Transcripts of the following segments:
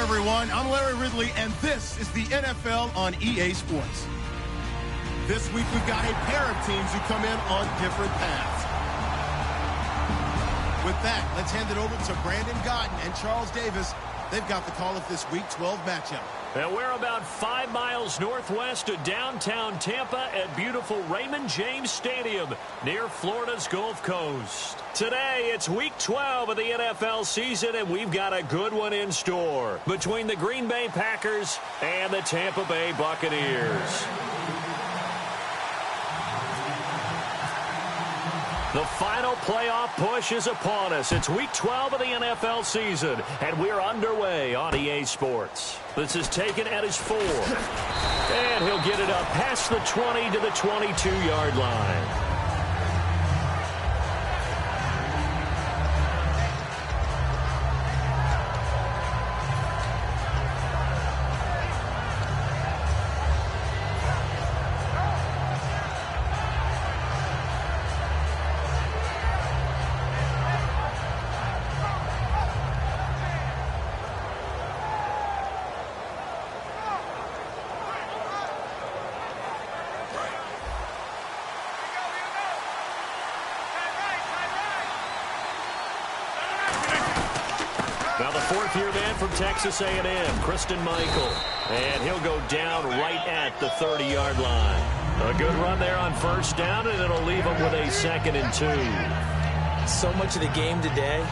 everyone. I'm Larry Ridley, and this is the NFL on EA Sports. This week, we've got a pair of teams who come in on different paths. With that, let's hand it over to Brandon Godden and Charles Davis. They've got the call of this Week 12 matchup. And we're about 5 miles northwest of downtown Tampa at beautiful Raymond James Stadium near Florida's Gulf Coast. Today, it's Week 12 of the NFL season, and we've got a good one in store between the Green Bay Packers and the Tampa Bay Buccaneers. The final playoff push is upon us. It's Week 12 of the NFL season, and we're underway on EA Sports. This is taken at his 4. And he'll get it up past the 20 to the 22-yard line. Now the fourth-year man from Texas A&M, Christine Michael. And he'll go down right at the 30-yard line. A good run there on first down, and it'll leave him with a 2nd and 2. So much of the game today,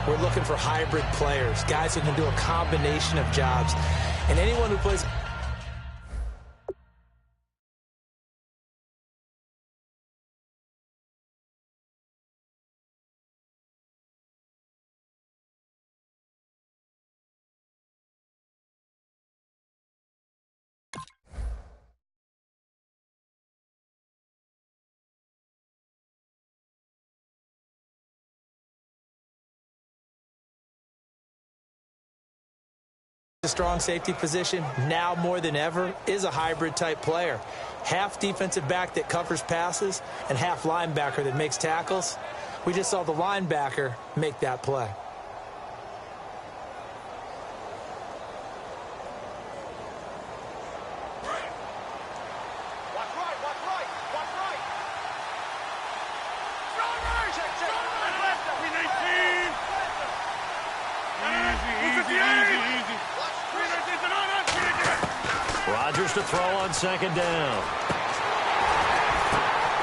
we're looking for hybrid players, guys who can do a combination of jobs. And anyone who plays... a strong safety position now more than ever is a hybrid type player. Half defensive back that covers passes and half linebacker that makes tackles. We just saw the linebacker make that play. To throw on 2nd down.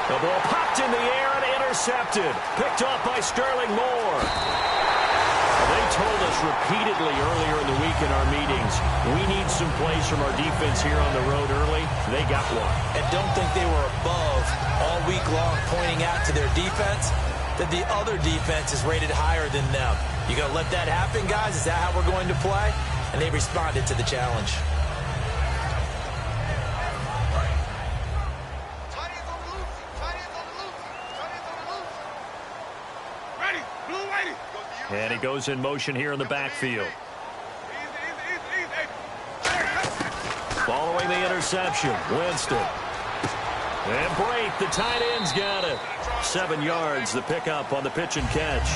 The ball popped in the air and intercepted. Picked off by Sterling Moore. They told us repeatedly earlier in the week in our meetings, we need some plays from our defense here on the road early. They got one. And don't think they were above all week long pointing out to their defense that the other defense is rated higher than them. You going to let that happen, guys? Is that how we're going to play? And they responded to the challenge. And he goes in motion here in the backfield. Following the interception, Winston. And Brate, the tight end's got it. 7 yards, the pickup on the pitch and catch.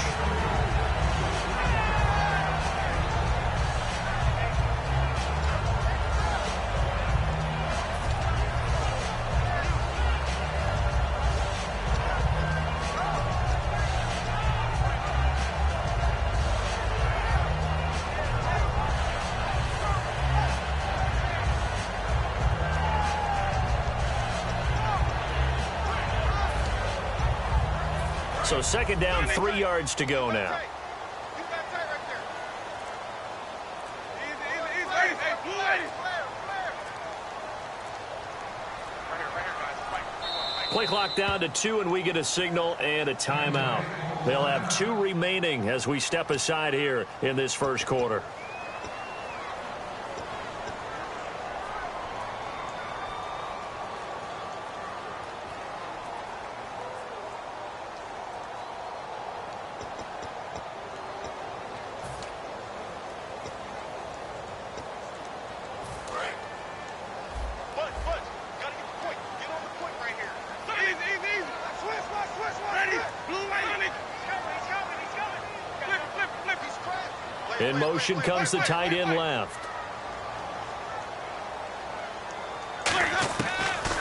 So 2nd down, 3 yards to go now. Play clock down to 2, and we get a signal and a timeout. They'll have 2 remaining as we step aside here in this first quarter. In motion comes the tight end left.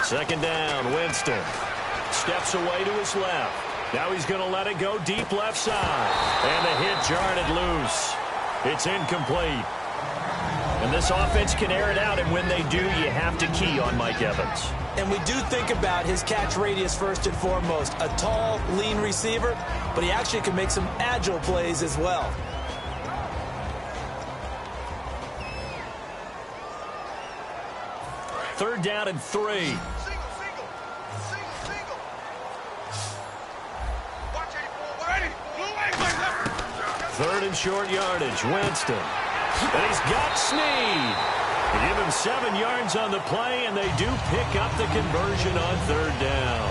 Second down, Winston. Steps away to his left. Now he's going to let it go deep left side. And the hit jarred it loose. It's incomplete. And this offense can air it out, and when they do, you have to key on Mike Evans. And we do think about his catch radius first and foremost. A tall, lean receiver, but he actually can make some agile plays as well. Third down and 3. Third and short yardage, Winston. And he's got Snead. They give him 7 yards on the play, and they do pick up the conversion on third down.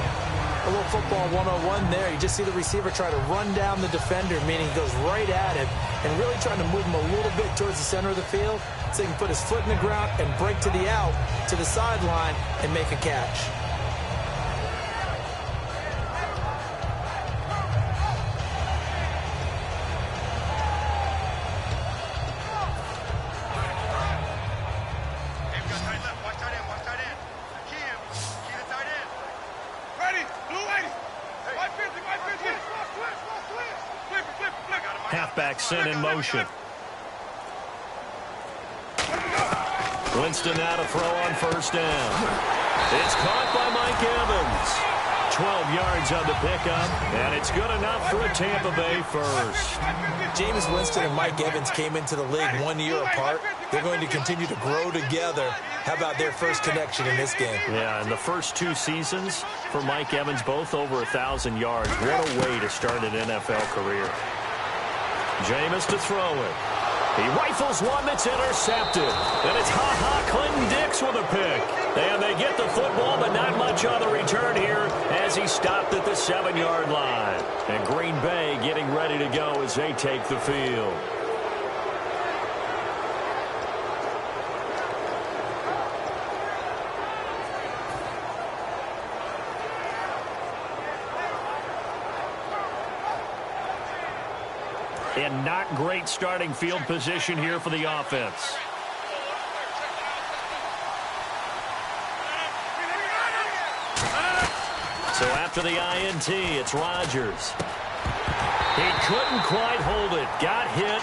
A little football 101 there. You just see the receiver try to run down the defender, meaning he goes right at him, and really trying to move him a little bit towards the center of the field so he can put his foot in the ground and break to the out, to the sideline, and make a catch. Halfback sent in motion. Winston now to throw on first down. It's caught by Mike Evans. 12 yards on the pickup, and it's good enough for a Tampa Bay first. Jameis Winston and Mike Evans came into the league 1 year apart. They're going to continue to grow together. How about their first connection in this game? Yeah, in the first 2 seasons for Mike Evans, both over 1,000 yards. What a way to start an NFL career. Jameis to throw it. He rifles one that's intercepted. And it's Clinton Dix with a pick. And they get the football, but not much on the return here as he stopped at the 7-yard line. And Green Bay getting ready to go as they take the field. And not great starting field position here for the offense. So after the INT, it's Rodgers. He couldn't quite hold it. Got hit.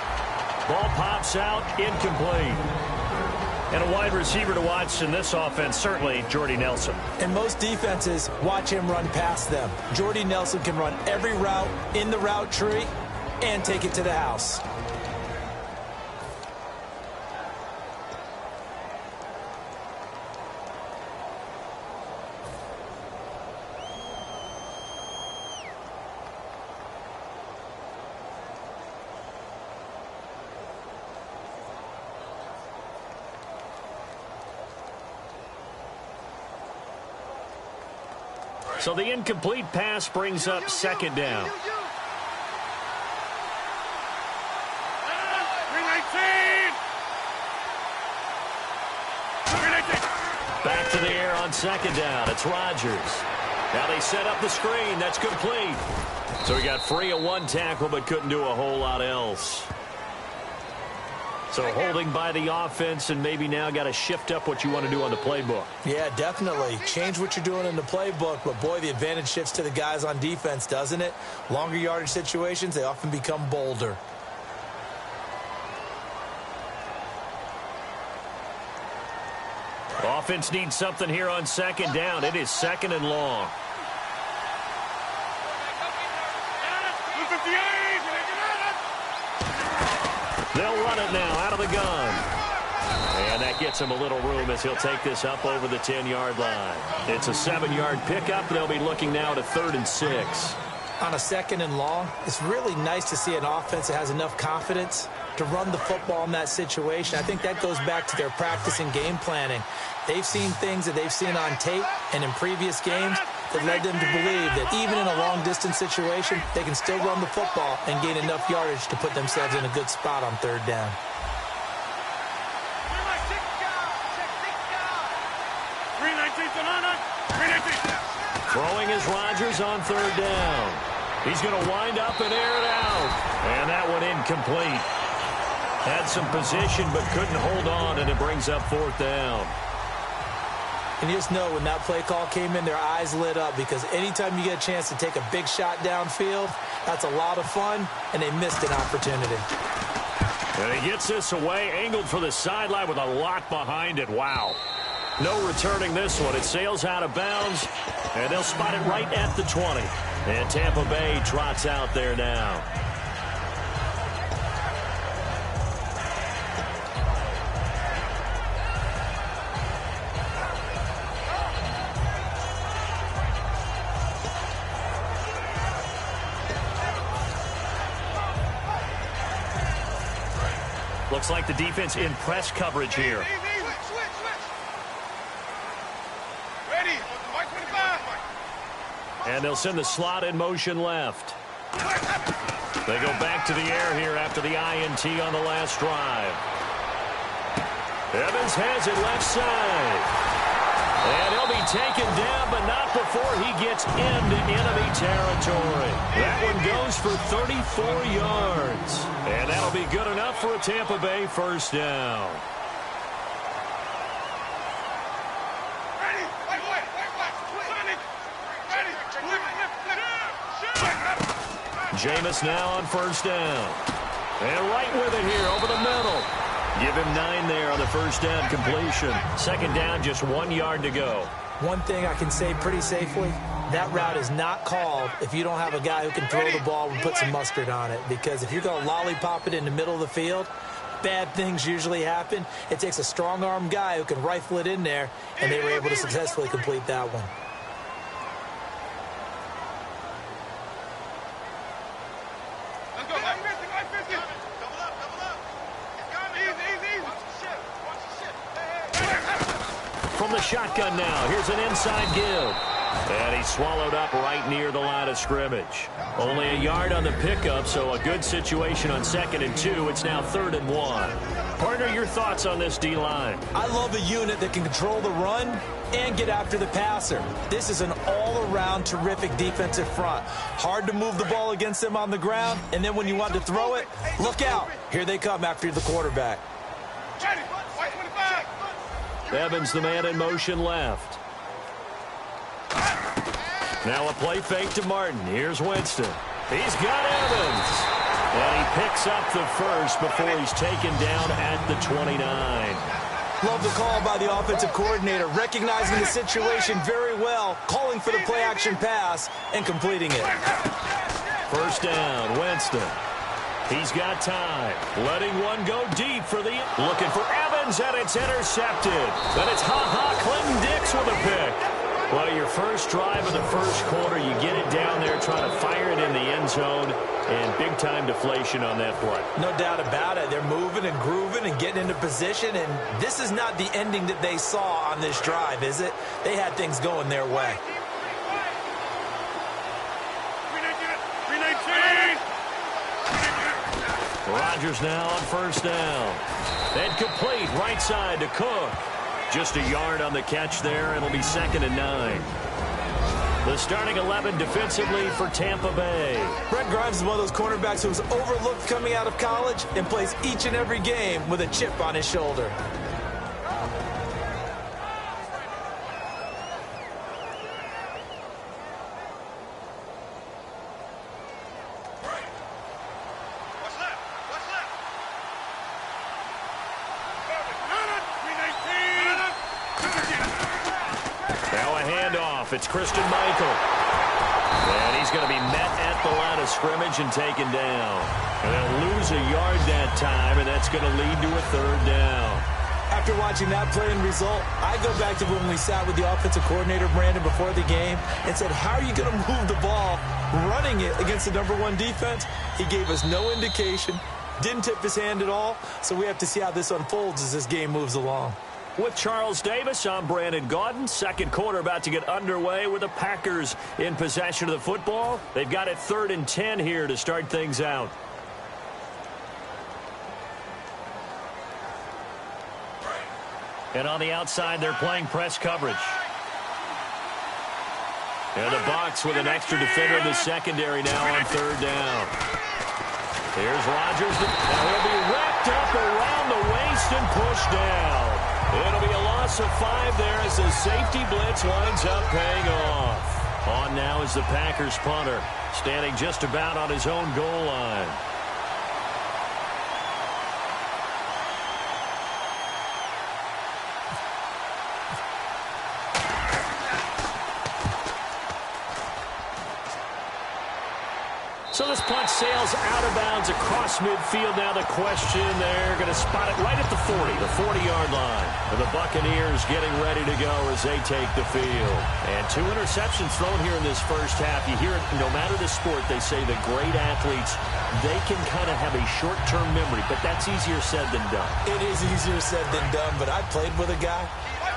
Ball pops out. Incomplete. And a wide receiver to watch in this offense, certainly Jordy Nelson. And most defenses watch him run past them. Jordy Nelson can run every route in the route tree and take it to the house. So the incomplete pass brings up second down. Back to the air on second down. It's Rodgers. Now they set up the screen. That's complete. So he got free of 1 tackle but couldn't do a whole lot else. So holding by the offense, and maybe now got to shift up what you want to do on the playbook. Yeah, definitely. Change what you're doing in the playbook, but boy, the advantage shifts to the guys on defense, doesn't it? Longer yardage situations, they often become bolder. Offense needs something here on second down. It is second and long. They'll run it now out of the gun. And that gets him a little room as he'll take this up over the 10-yard line. It's a 7-yard pickup. They'll be looking now to 3rd and 6. On a second and long, it's really nice to see an offense that has enough confidence to run the football in that situation. I think that goes back to their practice and game planning. They've seen things that they've seen on tape and in previous games that led them to believe that even in a long-distance situation, they can still run the football and gain enough yardage to put themselves in a good spot on 3rd down. Throwing is Rodgers on 3rd down. He's going to wind up and air it out. And that one incomplete. Had some position but couldn't hold on, and it brings up 4th down. And you just know when that play call came in, their eyes lit up, because anytime you get a chance to take a big shot downfield, that's a lot of fun, and they missed an opportunity. And he gets this away, angled for the sideline with a lot behind it. Wow. No returning this one. It sails out of bounds, and they'll spot it right at the 20. And Tampa Bay trots out there now. Looks like the defense in press coverage here. And they'll send the slot in motion left. They go back to the air here after the INT on the last drive. Evans has it left side. And he'll be taken down, but not before he gets into enemy territory. That one goes for 34 yards. And that'll be good enough for a Tampa Bay first down. Jameis now on first down. And right with it here over the middle. Give him 9 there on the first down completion. Second down, just 1 yard to go. One thing I can say pretty safely, that route is not called if you don't have a guy who can throw the ball and put some mustard on it. Because if you're going to lollipop it in the middle of the field, bad things usually happen. It takes a strong-arm guy who can rifle it in there, and they were able to successfully complete that one. From the shotgun now, here's an inside give. And he's swallowed up right near the line of scrimmage. Only a yard on the pickup, so a good situation on 2nd and 2. It's now 3rd and 1. Partner, your thoughts on this D-line? I love a unit that can control the run and get after the passer. This is an all-around terrific defensive front. Hard to move the ball against them on the ground, and then when you want to throw it, look out. Here they come after the quarterback. Evans, the man in motion left. Now a play fake to Martin. Here's Winston. He's got Evans. And he picks up the first before he's taken down at the 29. Love the call by the offensive coordinator, recognizing the situation very well, calling for the play-action pass, and completing it. First down, Winston. He's got time. Letting one go deep for the... Looking for Evans, and it's intercepted. Then it's Clinton-Dix with a pick. Well, your first drive of the first quarter, you get it down there, trying to fire it in the end zone, and big-time deflation on that play. No doubt about it. They're moving and grooving and getting into position, and this is not the ending that they saw on this drive, is it? They had things going their way. Rodgers now on first down. And complete right side to Cook. Just a yard on the catch there. It'll be 2nd and 9. The starting 11 defensively for Tampa Bay. Brent Grimes is one of those cornerbacks who was overlooked coming out of college and plays each and every game with a chip on his shoulder. It's Christian Michael. And he's going to be met at the line of scrimmage and taken down. And they'll lose a yard that time, and that's going to lead to a 3rd down. After watching that play and result, I go back to when we sat with the offensive coordinator, Brandon, before the game and said, how are you going to move the ball running it against the #1 defense? He gave us no indication, didn't tip his hand at all, so we have to see how this unfolds as this game moves along. With Charles Davis, I'm Brandon Gaudin. Second quarter about to get underway with the Packers in possession of the football. They've got it 3rd and 10 here to start things out. And on the outside, they're playing press coverage. And the box with an extra defender in the secondary now on 3rd down. Here's Rodgers. Now he'll be wrapped up around the waist and pushed down. It'll be a loss of 5 there as the safety blitz winds up paying off. On now is the Packers punter, standing just about on his own goal line. So this punt sails out of bounds across midfield. Now the question, they're going to spot it right at the 40-yard line. And the Buccaneers getting ready to go as they take the field. And 2 interceptions thrown here in this first half. You hear it, no matter the sport, they say the great athletes, they can kind of have a short-term memory, but that's easier said than done. It is easier said than done, but I played with a guy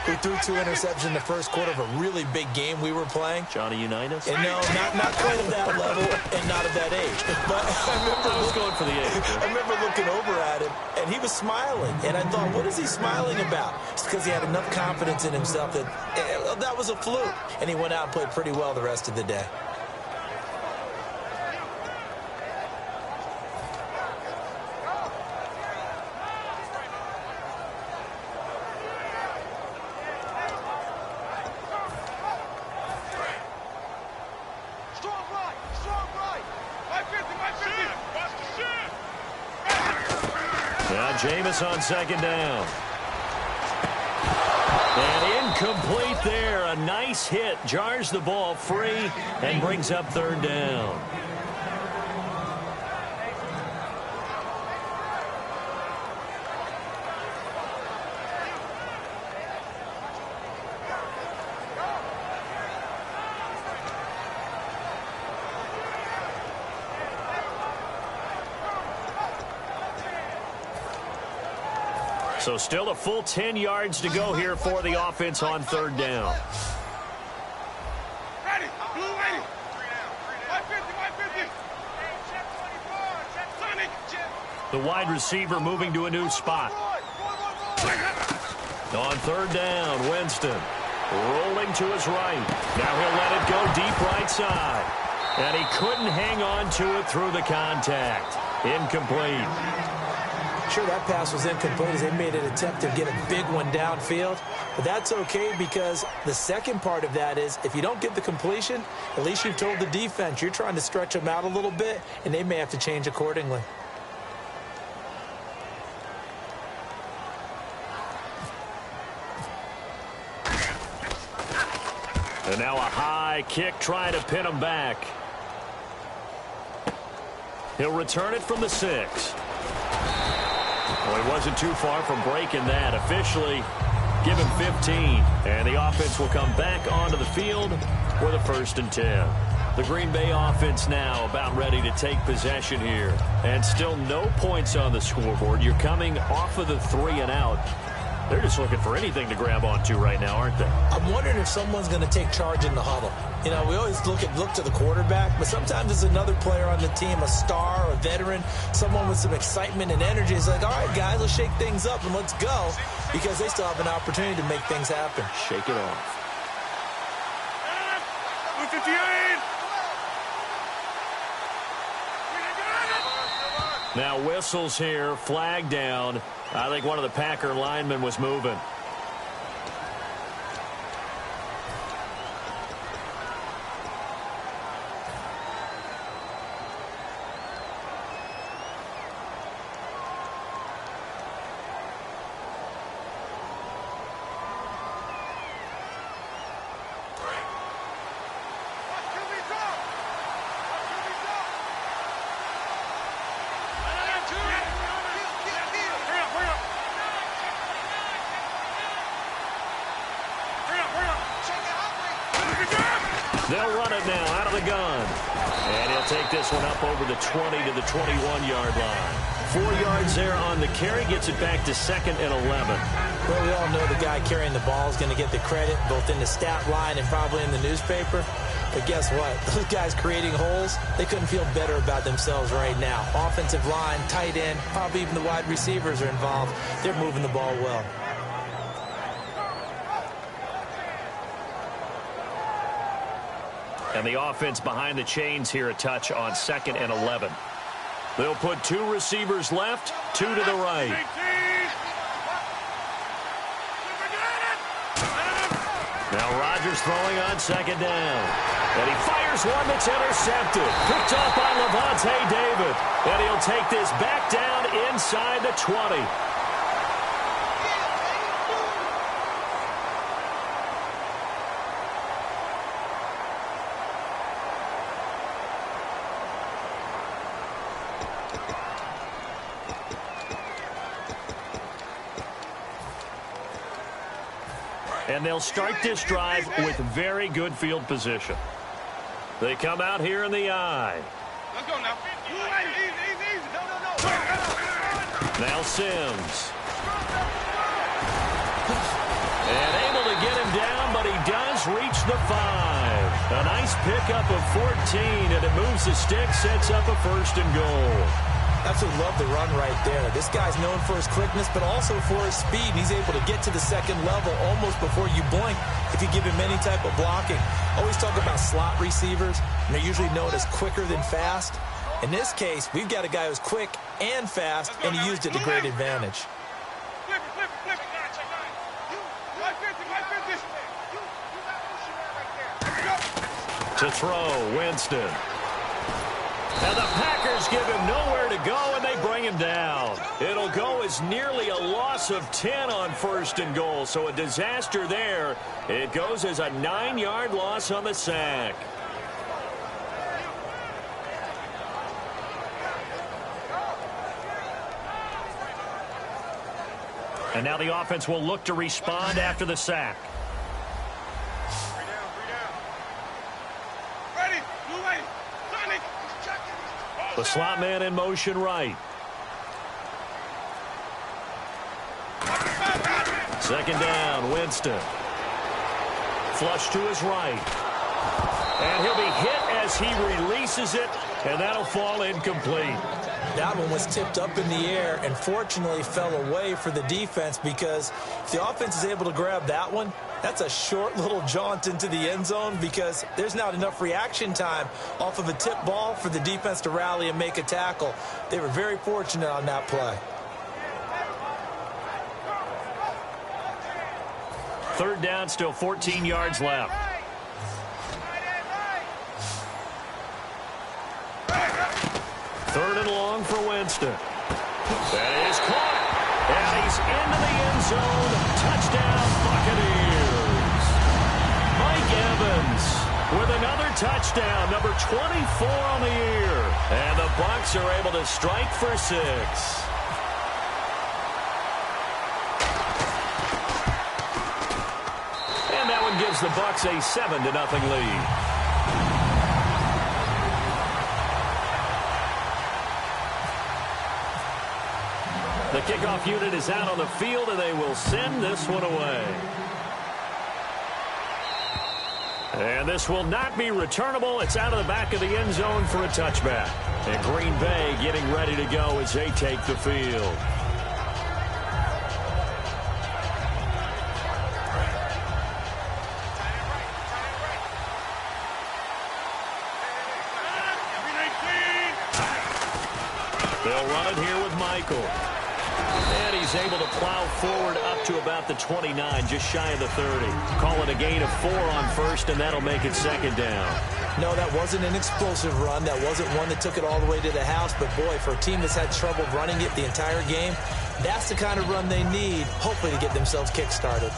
who threw 2 interceptions in the first quarter of a really big game we were playing. Johnny Unitas? And no, not quite at that level and not at that age. But I was going for the age. I remember looking over at him, and he was smiling. And I thought, what is he smiling about? It's because he had enough confidence in himself that was a fluke. And he went out and played pretty well the rest of the day. Jameis on second down. And incomplete there. A nice hit. Jars the ball free and brings up third down. So still a full 10 yards to go here for the offense on third down. Ready. Blue ready. 550. The wide receiver moving to a new spot. On third down, Winston rolling to his right. Now he'll let it go deep right side. And he couldn't hang on to it through the contact. Incomplete. Sure, that pass was incomplete as they made an attempt to get a big one downfield. But that's okay because the second part of that is if you don't get the completion, at least you've told the defense you're trying to stretch them out a little bit, and they may have to change accordingly. And now a high kick trying to pin him back. He'll return it from the 6. Well, he wasn't too far from breaking that. Officially, give him 15. And the offense will come back onto the field for the 1st and 10. The Green Bay offense now about ready to take possession here. And still no points on the scoreboard. You're coming off of the 3 and out. They're just looking for anything to grab onto right now, aren't they? I'm wondering if someone's going to take charge in the huddle. You know, we always look to the quarterback, but sometimes it's another player on the team, a star, a veteran, someone with some excitement and energy. It's like, all right, guys, let's shake things up and let's go, because they still have an opportunity to make things happen. Shake it off. 58. Now whistles here, flag down. I think one of the Packer linemen was moving. They'll run it now out of the gun. And he'll take this one up over the 20 to the 21-yard line. 4 yards there on the carry, gets it back to 2nd and 11. Well, we all know the guy carrying the ball is going to get the credit, both in the stat line and probably in the newspaper. But guess what? Those guys creating holes, they couldn't feel better about themselves right now. Offensive line, tight end, probably even the wide receivers are involved. They're moving the ball well. And the offense behind the chains here a touch on 2nd and 11. They'll put 2 receivers left, 2 to the right. Now Rodgers throwing on second down. And he fires one that's intercepted. Picked off by Levante David. And he'll take this back down inside the 20. And they'll start this drive with very good field position. They come out here in the I. Let's go now. Easy. No. Now Sims. And able to get him down, but he does reach the 5. A nice pickup of 14, and it moves the stick, sets up a 1st and goal. Absolutely love the run right there. This guy's known for his quickness, but also for his speed. And he's able to get to the second level almost before you blink if you give him any type of blocking. Always talk about slot receivers, and they're usually known as quicker than fast. In this case, we've got a guy who's quick and fast, and he used it to great advantage. Flip it. To throw, Winston. And the Packers give him nowhere to go, and they bring him down. It'll go as nearly a loss of 10 on 1st and goal, so a disaster there. It goes as a 9-yard loss on the sack. And now the offense will look to respond after the sack. The slot man in motion right. Second down, Winston. Flush to his right. And he'll be hit as he releases it, and that'll fall incomplete. That one was tipped up in the air and fortunately fell away for the defense, because if the offense is able to grab that one, that's a short little jaunt into the end zone, because there's not enough reaction time off of a tip ball for the defense to rally and make a tackle. They were very fortunate on that play. 3rd down, still 14 yards left. Third and long for Winston. That is caught. And he's into the end zone. Touchdown, Buccaneers. Mike Evans with another touchdown, number 24 on the year. And the Bucs are able to strike for 6. And that one gives the Bucs a 7-0 lead. The kickoff unit is out on the field, and they will send this one away. And this will not be returnable. It's out of the back of the end zone for a touchback. And Green Bay getting ready to go as they take the field. They'll run it here with Michael. And he's able to plow forward up to about the 29, just shy of the 30. Call it a gain of 4 on 1st, and that'll make it 2nd down. No, that wasn't an explosive run. That wasn't one that took it all the way to the house. But, boy, for a team that's had trouble running it the entire game, that's the kind of run they need, hopefully, to get themselves kick-started.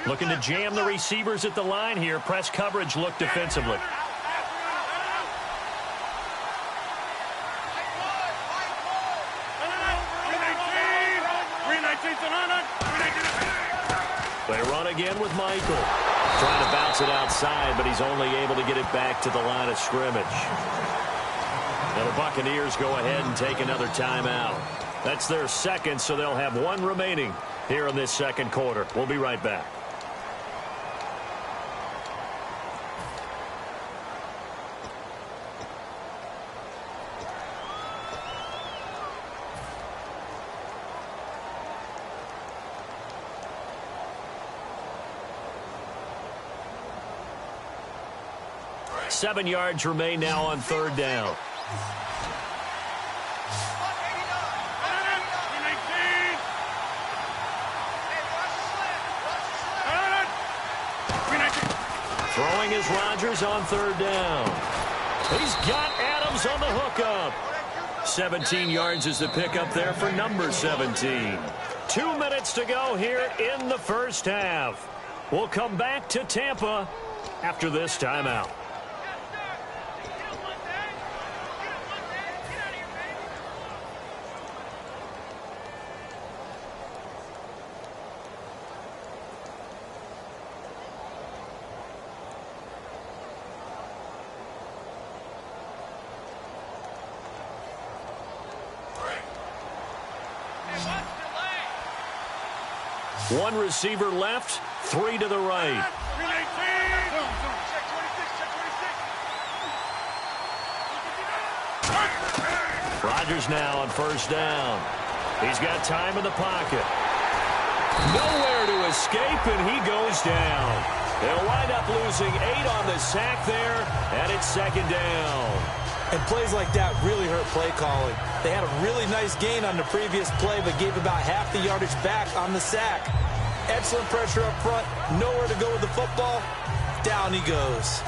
Looking to jam the receivers at the line here. Press coverage look defensively. They run again with Michael. Trying to bounce it outside, but he's only able to get it back to the line of scrimmage. Now the Buccaneers go ahead and take another timeout. That's their 2nd, so they'll have 1 remaining here in this 2nd quarter. We'll be right back. 7 yards remain now on third down. Throwing is Rodgers on third down. He's got Adams on the hookup. 17 yards is the pickup there for number 17. 2 minutes to go here in the first half. We'll come back to Tampa after this timeout. One receiver left, 3 to the right. Rodgers now on first down. He's got time in the pocket. Nowhere to escape, and he goes down. They'll wind up losing 8 on the sack there, and it's second down. And plays like that really hurt play calling. They had a really nice gain on the previous play, but gave about half the yardage back on the sack. Excellent pressure up front. Nowhere to go with the football. Down he goes.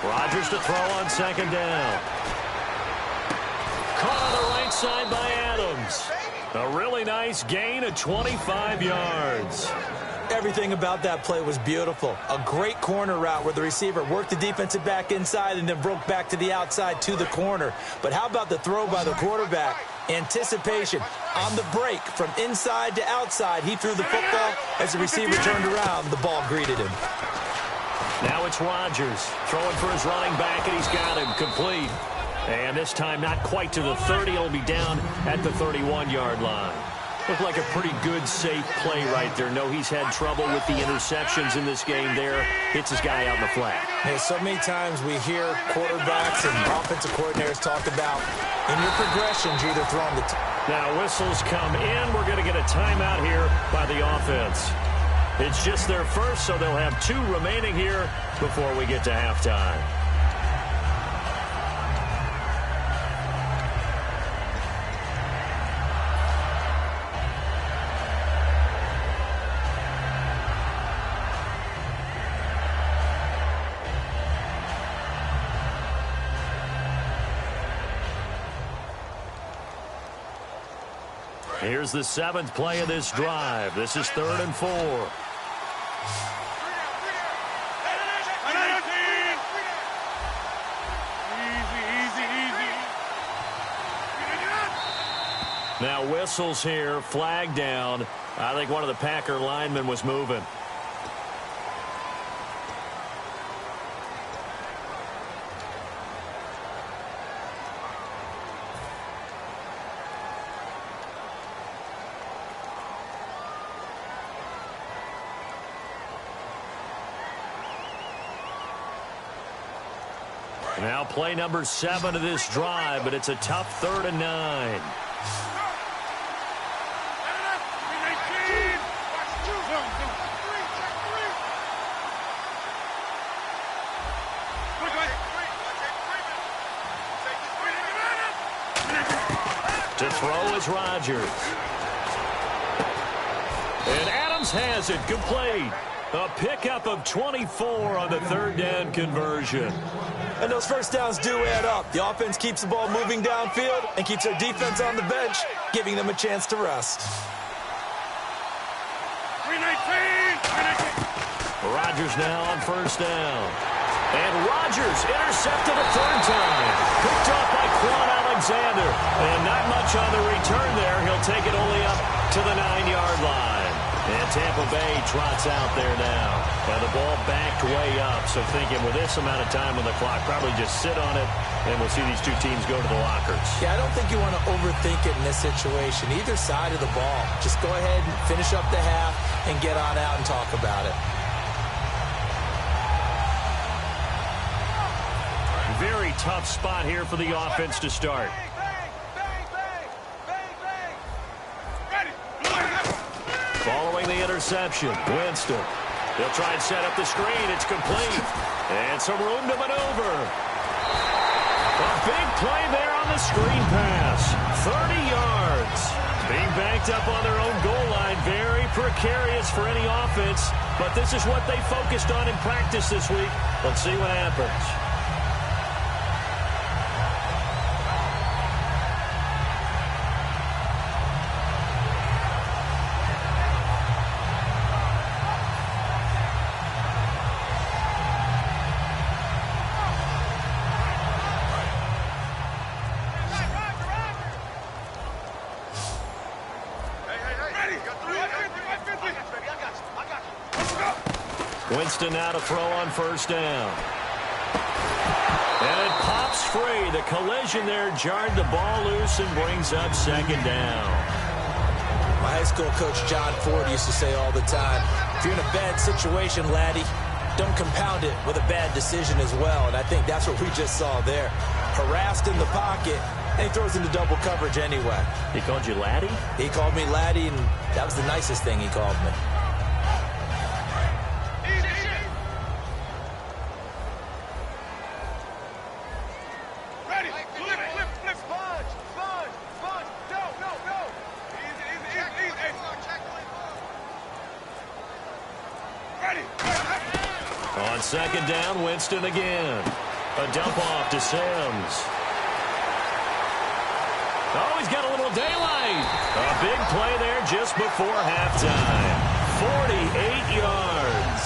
Rodgers to throw on second down. Caught on the right side by Adams. A really nice gain of 25 yards. Everything about that play was beautiful. A great corner route where the receiver worked the defensive back inside and then broke back to the outside to the corner. But how about the throw by the quarterback? Anticipation on the break from inside to outside. He threw the football. As the receiver turned around, the ball greeted him. Now it's Rodgers throwing for his running back, and he's got him complete. And this time not quite to the 30. It'll be down at the 31-yard line. Looked like a pretty good, safe play right there. No, he's had trouble with the interceptions in this game there. Hits his guy out in the flat. Hey, so many times we hear quarterbacks and offensive coordinators talk about in your progressions, you're either throwing the... Now whistles come in. We're going to get a timeout here by the offense. It's just their first, so they'll have 2 remaining here before we get to halftime. Here's the 7th play of this drive. This is 3rd and 4. Now whistles here, flag down. I think one of the Packer linemen was moving. Now play number 7 of this drive, but it's a tough 3rd and 9. To throw is Rodgers. And Adams has it complete. A pickup of 24 on the 3rd down conversion. And those first downs do add up. The offense keeps the ball moving downfield and keeps their defense on the bench, giving them a chance to rest. Rodgers now on first down. And Rodgers intercepted a 3rd time. Picked off by Quan Alexander. And not much on the return there. He'll take it only up to the 9-yard line. And Tampa Bay trots out there now. Now the ball backed way up. So thinking with this amount of time on the clock, probably just sit on it. And we'll see these 2 teams go to the lockers. Yeah, I don't think you want to overthink it in this situation. Either side of the ball. Just go ahead and finish up the half and get on out and talk about it. tough spot here for the offense to start. Following the interception, Winston. He'll try and set up the screen. It's complete. And some room to maneuver. A big play there on the screen pass. 30 yards. Being banked up on their own goal line. Very precarious for any offense. But this is what they focused on in practice this week. Let's see what happens. Winston now to throw on first down. And it pops free. The collision there jarred the ball loose and brings up second down. My high school coach John Ford used to say all the time, if you're in a bad situation, laddie, don't compound it with a bad decision as well. And I think that's what we just saw there. Harassed in the pocket, and he throws into double coverage anyway. He called you laddie? He called me laddie, and that was the nicest thing he called me. On second down, Winston again. A dump off to Sims. Oh, he's got a little daylight. A big play there just before halftime. 48 yards.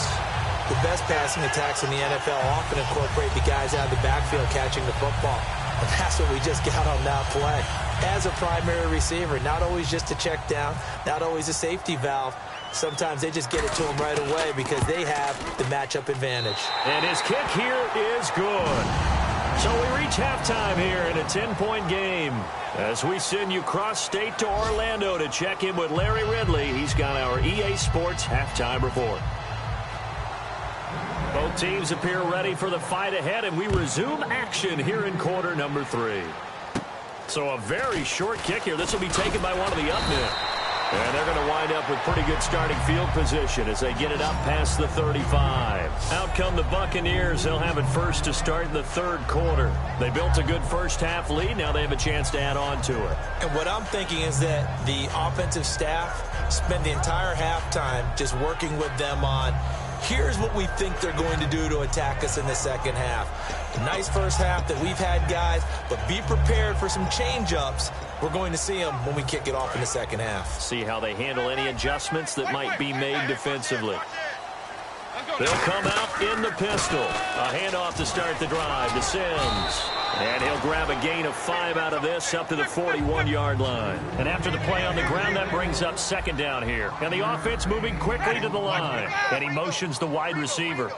The best passing attacks in the NFL often incorporate the guys out of the backfield catching the football. And that's what we just got on that play. As a primary receiver, not always just a check down, not always a safety valve. Sometimes they just get it to him right away because they have the matchup advantage. And his kick here is good. So we reach halftime here in a 10-point game. As we send you cross-state to Orlando to check in with Larry Ridley. He's got our EA Sports halftime report. Both teams appear ready for the fight ahead, and we resume action here in quarter number 3. So a very short kick here. This will be taken by one of the up men. And they're going to wind up with pretty good starting field position as they get it up past the 35. Out come the Buccaneers. They'll have it first to start in the third quarter. They built a good first-half lead. Now they have a chance to add on to it. And what I'm thinking is that the offensive staff spend the entire halftime just working with them on, here's what we think they're going to do to attack us in the second half. A nice first half that we've had, guys, but be prepared for some change-ups. We're going to see them when we kick it off in the second half. See how they handle any adjustments that might be made defensively. They'll come out in the pistol. A handoff to start the drive to Sims. And he'll grab a gain of 5 out of this up to the 41-yard line. And after the play on the ground, that brings up second down here. And the offense moving quickly to the line. And he motions the wide receiver.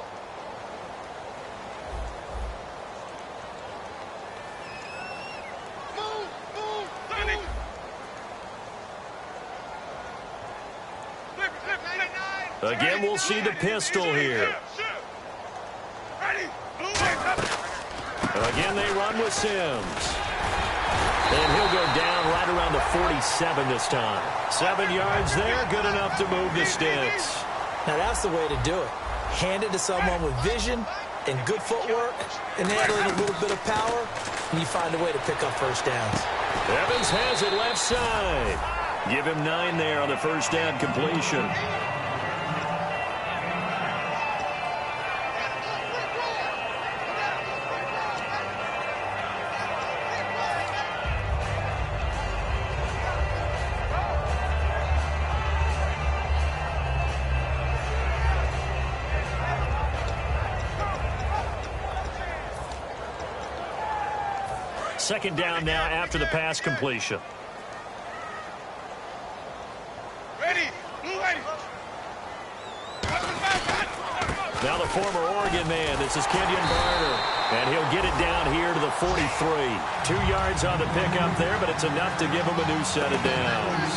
Again, we'll see the pistol here. Again, they run with Sims. And he'll go down right around the 47 this time. 7 yards there, good enough to move the sticks. Now, that's the way to do it. Hand it to someone with vision and good footwork and handling a little bit of power, and you find a way to pick up first downs. Evans has it left side. Give him 9 there on the first down completion. Second down now after the pass completion. Ready. Now the former Oregon man, this is Kenyon Barner. And he'll get it down here to the 43. 2 yards on the pickup there, but it's enough to give him a new set of downs.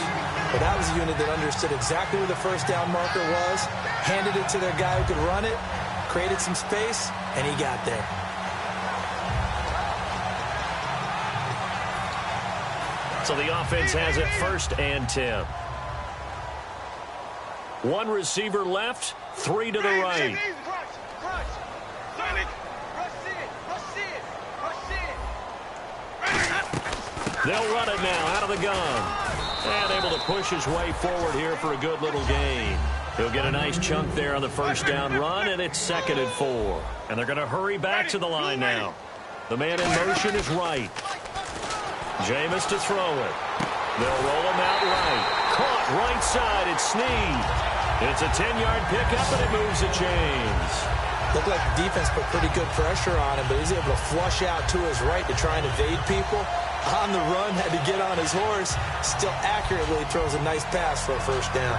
But that was a unit that understood exactly where the first down marker was, handed it to their guy who could run it, created some space, and he got there. So the offense has it 1st and 10. One receiver left, 3 to the right. They'll run it now out of the gun. And able to push his way forward here for a good little gain. He'll get a nice chunk there on the 1st down run, and it's 2nd and 4. And they're going to hurry back to the line now. The man in motion is right. Jameis to throw it. They'll roll him out right. Caught right side. It's Snead. It's a 10-yard pickup, and it moves the chains. Looked like the defense put pretty good pressure on him, but he's able to flush out to his right to try and evade people. On the run, had to get on his horse. Still accurately throws a nice pass for a 1st down.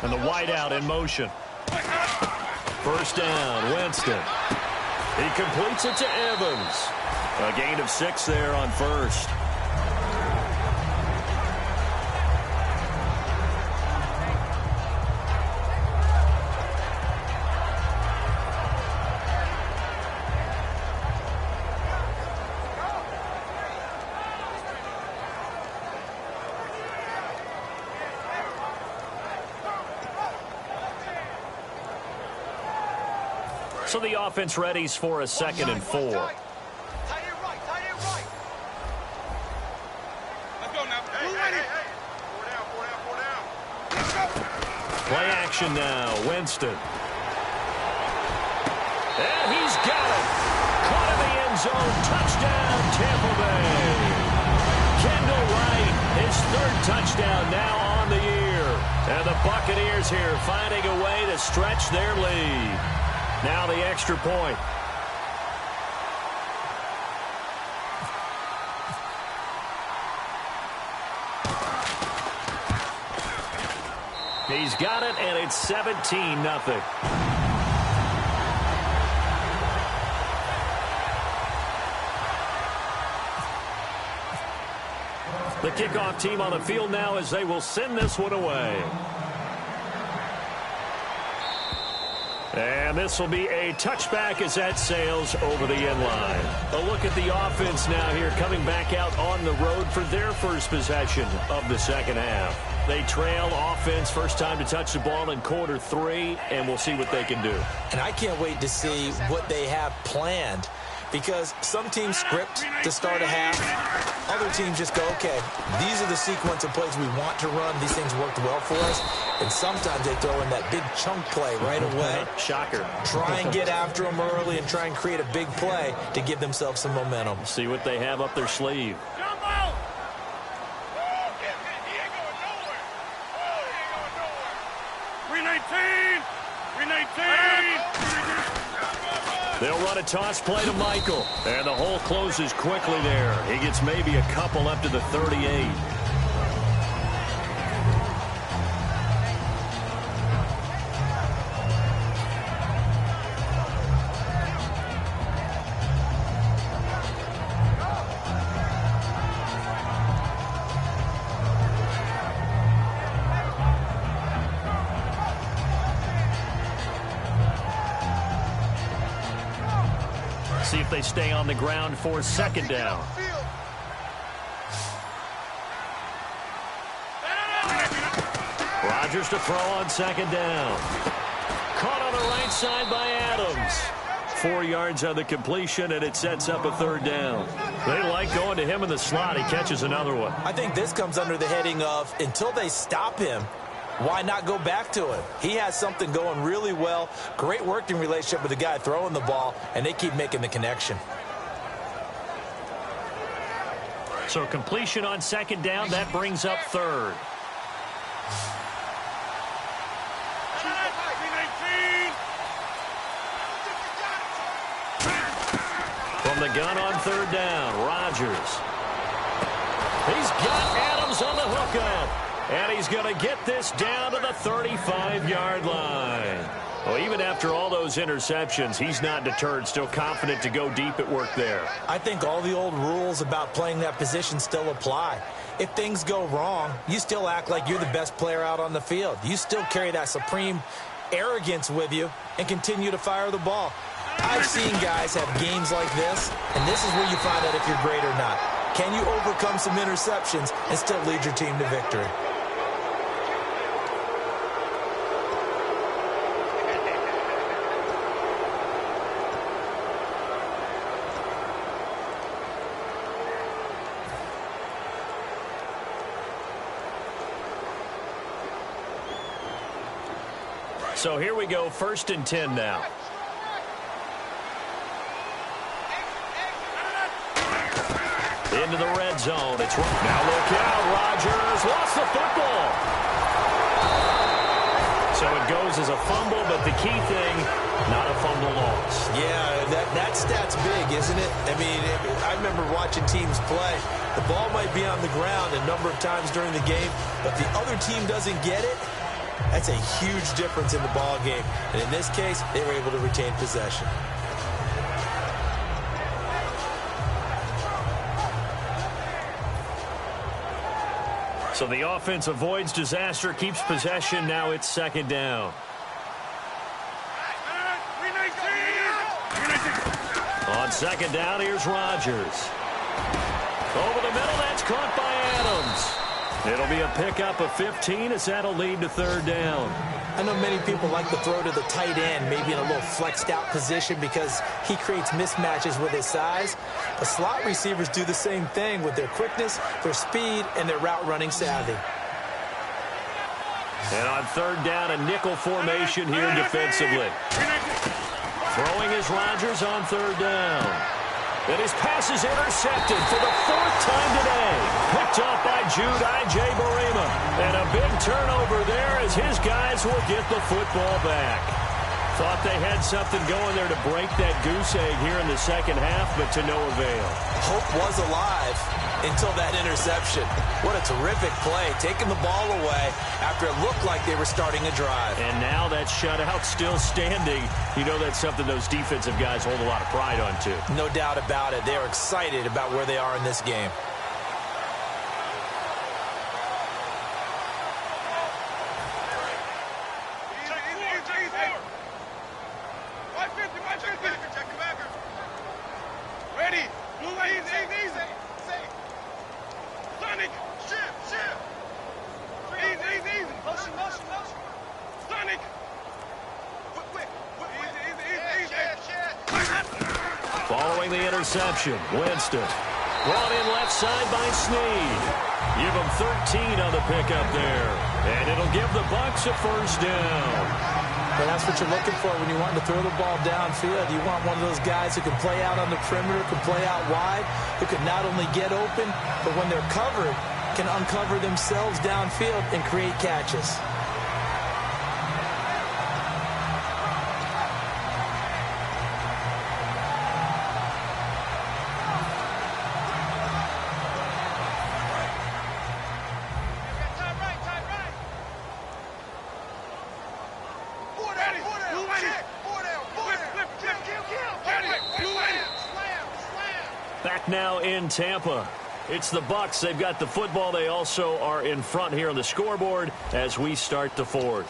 And the wideout in motion. 1st down, Winston. He completes it to Evans. A gain of 6 there on 1st. So the offense readies for a 2nd and 4. Tight it right. Let's go now. Hey. 4 down. Let's go. Play action now. Winston. And he's got it. Caught in the end zone. Touchdown, Tampa Bay. Kendall Wright, his 3rd touchdown now on the year. And the Buccaneers here finding a way to stretch their lead. Now the extra point. He's got it, and it's 17-0. The kickoff team on the field now as they will send this one away. And this will be a touchback as that sails over the end line. A look at the offense now here coming back out on the road for their 1st possession of the 2nd half. They trail offense, 1st time to touch the ball in quarter 3, and we'll see what they can do. And I can't wait to see what they have planned, because some teams script to start a half. Other teams just go, okay, these are the sequence of plays we want to run. These things worked well for us. And sometimes they throw in that big chunk play right away. Shocker. Try and get after them early and try and create a big play to give themselves some momentum. See what they have up their sleeve. Jump out. He ain't going nowhere. He ain't going nowhere. 319. They'll run a toss play to Michael. And the hole closes quickly there. He gets maybe a couple up to the 38. See if they stay on the ground for 2nd down. Rodgers to throw on 2nd down. Caught on the right side by Adams. 4 yards on the completion, and it sets up a 3rd down. They like going to him in the slot. He catches another one. I think this comes under the heading of, until they stop him, why not go back to him? He has something going really well. Great working relationship with the guy throwing the ball, and they keep making the connection. So completion on 2nd down, that brings up 3rd. From the gun on 3rd down, Rodgers. He's got Adams on the hookup. And he's going to get this down to the 35-yard line. Well, even after all those interceptions, he's not deterred, still confident to go deep at work there. I think all the old rules about playing that position still apply. If things go wrong, you still act like you're the best player out on the field. You still carry that supreme arrogance with you and continue to fire the ball. I've seen guys have games like this, and this is where you find out if you're great or not. Can you overcome some interceptions and still lead your team to victory? So here we go, 1st and 10 now. Into the red zone. It's now look out. Rodgers lost the football. So it goes as a fumble, but the key thing, not a fumble loss. Yeah, that stat's big, isn't it? I mean, I remember watching teams play. The ball might be on the ground a number of times during the game, but the other team doesn't get it. That's a huge difference in the ball game. And in this case, they were able to retain possession. So the offense avoids disaster, keeps possession. Now it's 2nd down. On 2nd down, here's Rodgers. Over the middle, that's caught by Adams. It'll be a pickup of 15 as that'll lead to 3rd down. I know many people like to throw to the tight end, maybe in a little flexed out position because he creates mismatches with his size. The slot receivers do the same thing with their quickness, their speed, and their route running savvy. And on 3rd down, a nickel formation here defensively. Throwing is Rodgers on 3rd down. And his pass is intercepted for the 4th time today. Picked off by Jude I.J. Barema. And a big turnover there as his guys will get the football back. Thought they had something going there to break that goose egg here in the 2nd half, but to no avail. Hope was alive until that interception. What a terrific play, taking the ball away after it looked like they were starting a drive. And now that shutout still standing. You know that's something those defensive guys hold a lot of pride on, too. No doubt about it. They are excited about where they are in this game. Following the interception, Winston brought in left side by Snead. Give him 13 on the pickup there. And it'll give the Bucs a 1st down. Well, that's what you're looking for when you want to throw the ball downfield. You want one of those guys who can play out on the perimeter, can play out wide, who can not only get open, but when they're covered, can uncover themselves downfield and create catches. Back now in Tampa. It's the Bucs. They've got the football. They also are in front here on the scoreboard as we start the 4th.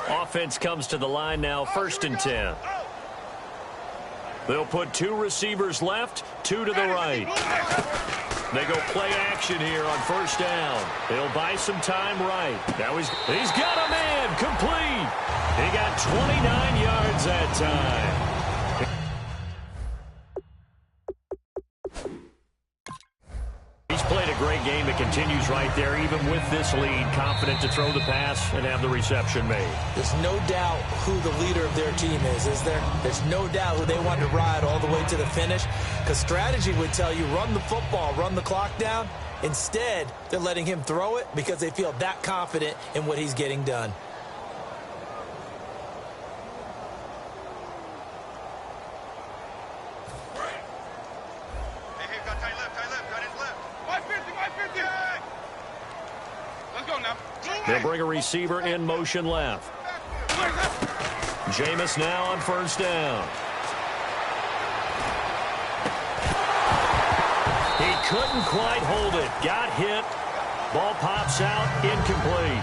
Offense comes to the line now, 1st and 10. They'll put 2 receivers left, 2 to the right. They go play action here on 1st down. They'll buy some time right. Now he's got a man complete. He got 29 yards that time. He's played a great game. It continues right there, even with this lead. Confident to throw the pass and have the reception made. There's no doubt who the leader of their team is there? There's no doubt who they want to ride all the way to the finish. Because strategy would tell you, run the football, run the clock down. Instead, they're letting him throw it because they feel that confident in what he's getting done. They'll bring a receiver in motion left. Jameis now on first down. He couldn't quite hold it. Got hit. Ball pops out. Incomplete.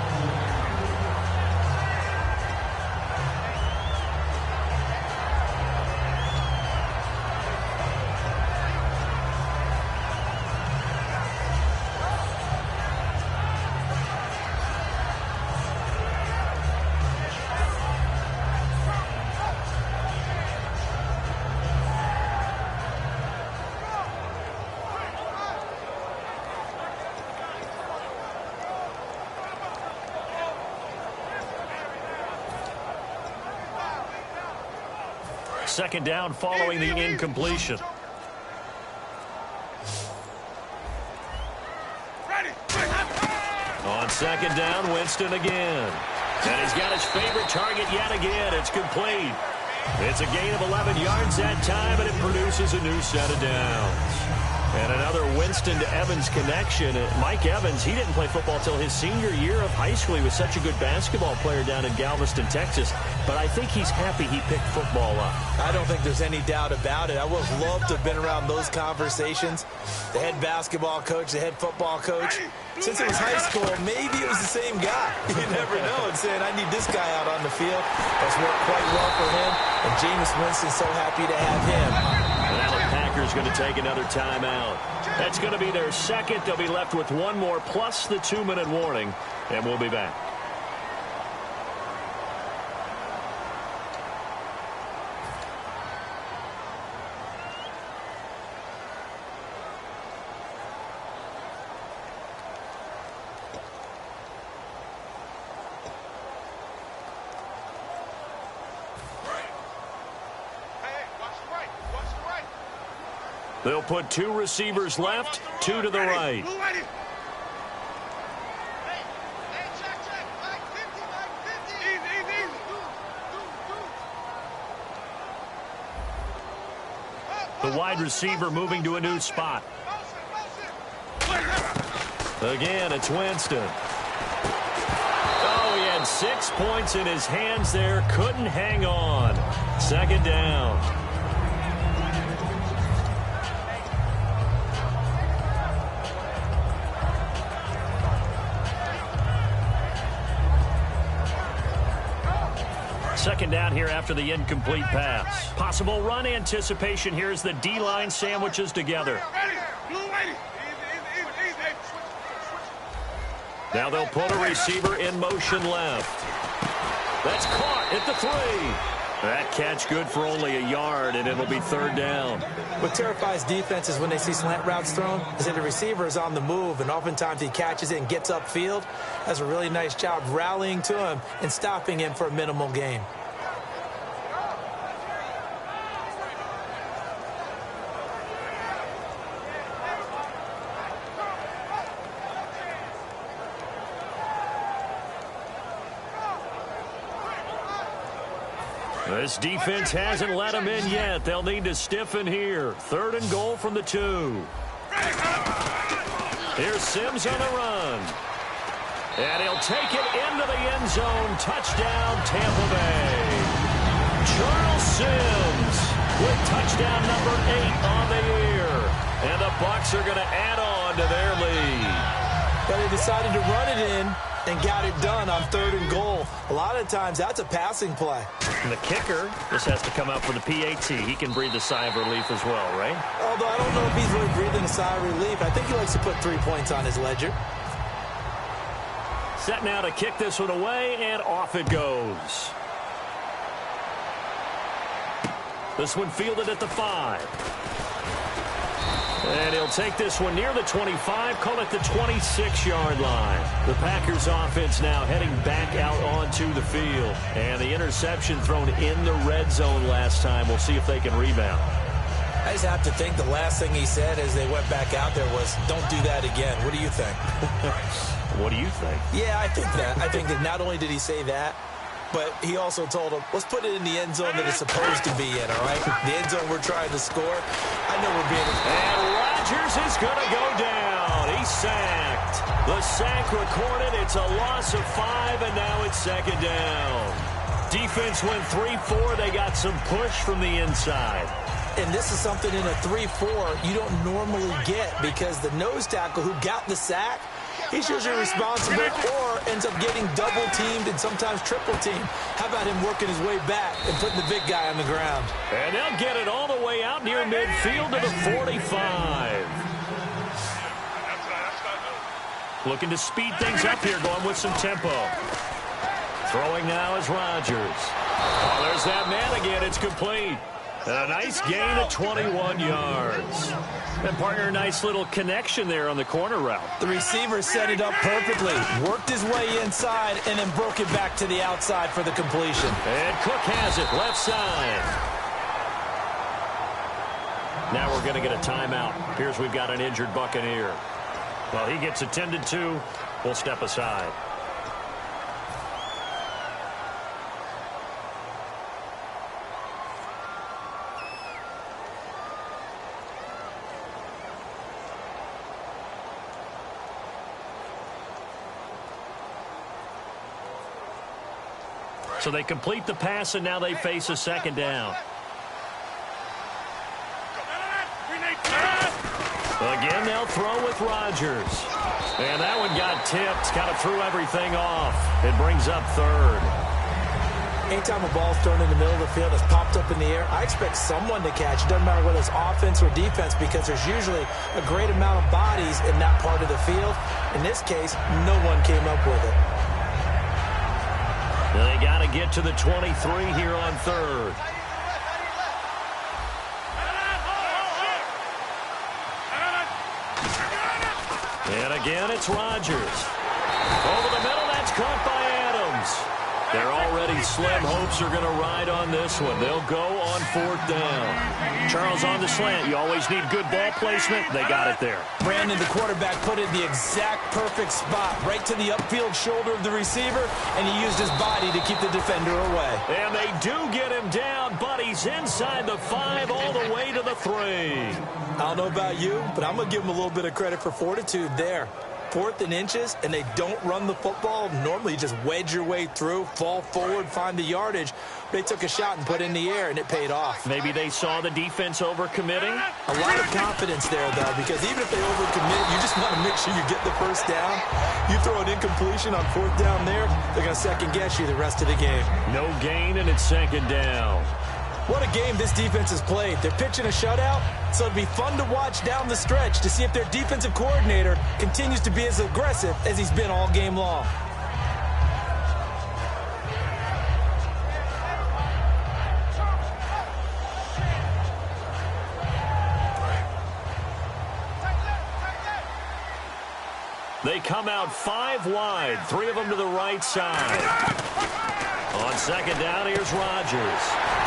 Second down following the incompletion. On second down, Winston again. And he's got his favorite target yet again. It's complete. It's a gain of 11 yards that time, and it produces a new set of downs. And another Winston to Evans connection. Mike Evans, he didn't play football until his senior year of high school. He was such a good basketball player down in Galveston, Texas. But I think he's happy he picked football up. I don't think there's any doubt about it. I would have loved to have been around those conversations. The head basketball coach, the head football coach. Since it was high school, maybe it was the same guy. You never know. And saying, I need this guy out on the field. That's worked quite well for him. And Jameis Winston's so happy to have him. Now the Packers going to take another timeout. That's going to be their second. They'll be left with one more plus the 2-minute warning. And we'll be back. They'll put two receivers left, two to the right. The wide receiver moving to a new spot. Again, it's Winston. Oh, he had 6 points in his hands there. Couldn't hang on. Second down. Second down here after the incomplete pass. Possible run anticipation here as the D-line sandwiches together. Now they'll put a receiver in motion left. That's caught at the 3. That catch good for only a yard, and it'll be third down. What terrifies defenses when they see slant routes thrown is that the receiver is on the move, and oftentimes he catches it and gets upfield. Does a really nice job rallying to him and stopping him for a minimal gain. This defense hasn't let him in yet. They'll need to stiffen here. Third and goal from the 2. Here's Sims on the run. And he'll take it into the end zone. Touchdown, Tampa Bay. Charles Sims with touchdown number 8 on the year. And the Bucs are going to add on to their lead. But they decided to run it in and got it done on third and goal. A lot of times, that's a passing play. And the kicker just has to come out for the PAT. He can breathe a sigh of relief as well, right? Although I don't know if he's really breathing a sigh of relief. I think he likes to put 3 points on his ledger. Set now to kick this one away, and off it goes. This one fielded at the 5. And he'll take this one near the 25, call it the 26-yard line. The Packers offense now heading back out onto the field. And the interception thrown in the red zone last time. We'll see if they can rebound. I just have to think the last thing he said as they went back out there was, don't do that again. What do you think? What do you think? Yeah, I think that. I think that not only did he say that, but he also told him, let's put it in the end zone that it's supposed to be in, all right? The end zone we're trying to score. I know we're being... And Rodgers is going to go down. He he's sacked. The sack recorded. It's a loss of 5, and now it's second down. Defense went 3-4. They got some push from the inside. And this is something in a 3-4 you don't normally get because the nose tackle who got the sack, he's usually responsible or ends up getting double-teamed and sometimes triple-teamed. How about him working his way back and putting the big guy on the ground? And they'll get it all the way out near midfield to the 45. Looking to speed things up here, going with some tempo. Throwing now is Rodgers. Oh, there's that man again. It's complete. A nice gain of 21 yards. And partner, nice little connection there on the corner route. The receiver set it up perfectly, worked his way inside, and then broke it back to the outside for the completion. And Cook has it, left side. Now we're going to get a timeout. Appears we've got an injured Buccaneer. Well, he gets attended to. We'll step aside. So they complete the pass, and now they face a second down. Again, they'll throw with Rodgers. And that one got tipped, kind of threw everything off. It brings up third. Anytime a ball's thrown in the middle of the field, it's popped up in the air, I expect someone to catch. It doesn't matter whether it's offense or defense because there's usually a great amount of bodies in that part of the field. In this case, no one came up with it. They got to get to the 23 here on third. And again, it's Rodgers. Over the middle, that's caught by Adams. They're already slim hopes are going to ride on this one. They'll go on fourth down. Charles on the slant. You always need good ball placement. They got it there. Brandon, the quarterback, put it in the exact perfect spot, right to the upfield shoulder of the receiver, and he used his body to keep the defender away. And they do get him down, but he's inside the 5 all the way to the 3. I don't know about you, but I'm going to give him a little bit of credit for fortitude there. 4th and inches, and they don't run the football. Normally, you just wedge your way through, fall forward, find the yardage. They took a shot and put it in the air, and it paid off. Maybe they saw the defense overcommitting. A lot of confidence there, though, because even if they overcommit, you just want to make sure you get the first down. You throw an incompletion on 4th down there, they're going to second-guess you the rest of the game. No gain, and it's second down. What a game this defense has played. They're pitching a shutout, so it'd be fun to watch down the stretch to see if their defensive coordinator continues to be as aggressive as he's been all game long. They come out 5 wide, 3 of them to the right side. On second down, here's Rodgers.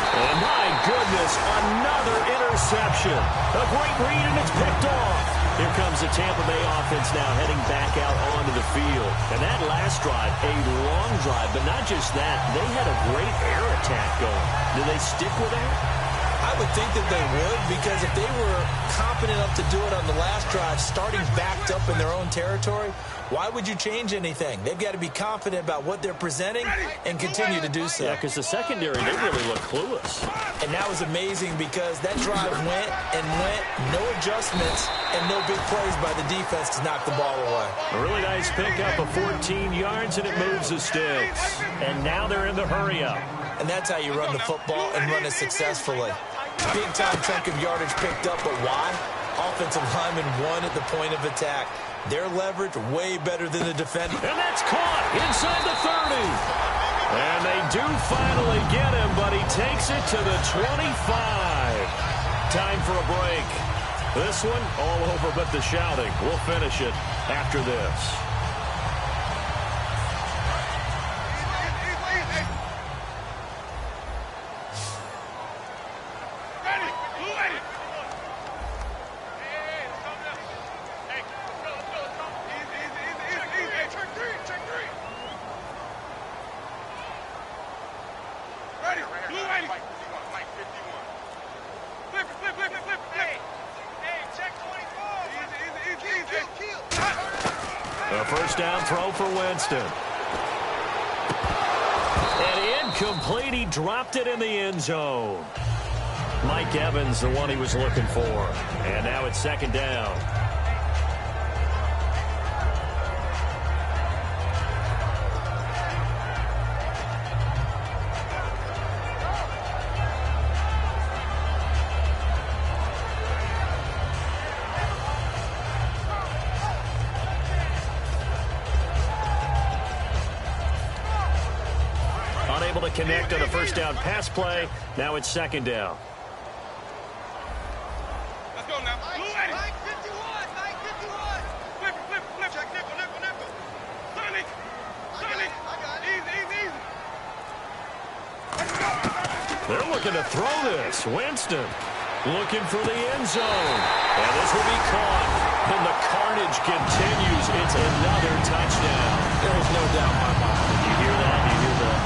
And my goodness, another interception. A great read, and it's picked off. Here comes the Tampa Bay offense now heading back out onto the field. And that last drive, a long drive, but not just that. They had a great air attack going. Do they stick with that? I would think that they would, because if they were confident enough to do it on the last drive, starting backed up in their own territory, why would you change anything? They've got to be confident about what they're presenting and continue to do so. Yeah, because the secondary, they really look clueless. And that was amazing because that drive went and went, no adjustments, and no big plays by the defense to knock the ball away. A really nice pickup of 14 yards, and it moves the sticks. And now they're in the hurry-up. And that's how you run the football and run it successfully. Big-time chunk of yardage picked up, but why? Offensive lineman won at the point of attack. Their leverage way better than the defender. And that's caught inside the 30. And they do finally get him, but he takes it to the 25. Time for a break. This one all over but the shouting. We'll finish it after this. first down throw for Winston. And incomplete. He dropped it in the end zone. Mike Evans, the one he was looking for. And now it's second down. Unable to connect on the first down pass play. Now it's second down. Let's go now. Mike 51. Mike 51. Flip. Check nickel. Sonic. I got it. Easy. They're looking to throw this. Winston looking for the end zone. And this will be caught. And the carnage continues. It's another touchdown. There's no doubt in my mind. You hear that? You hear that?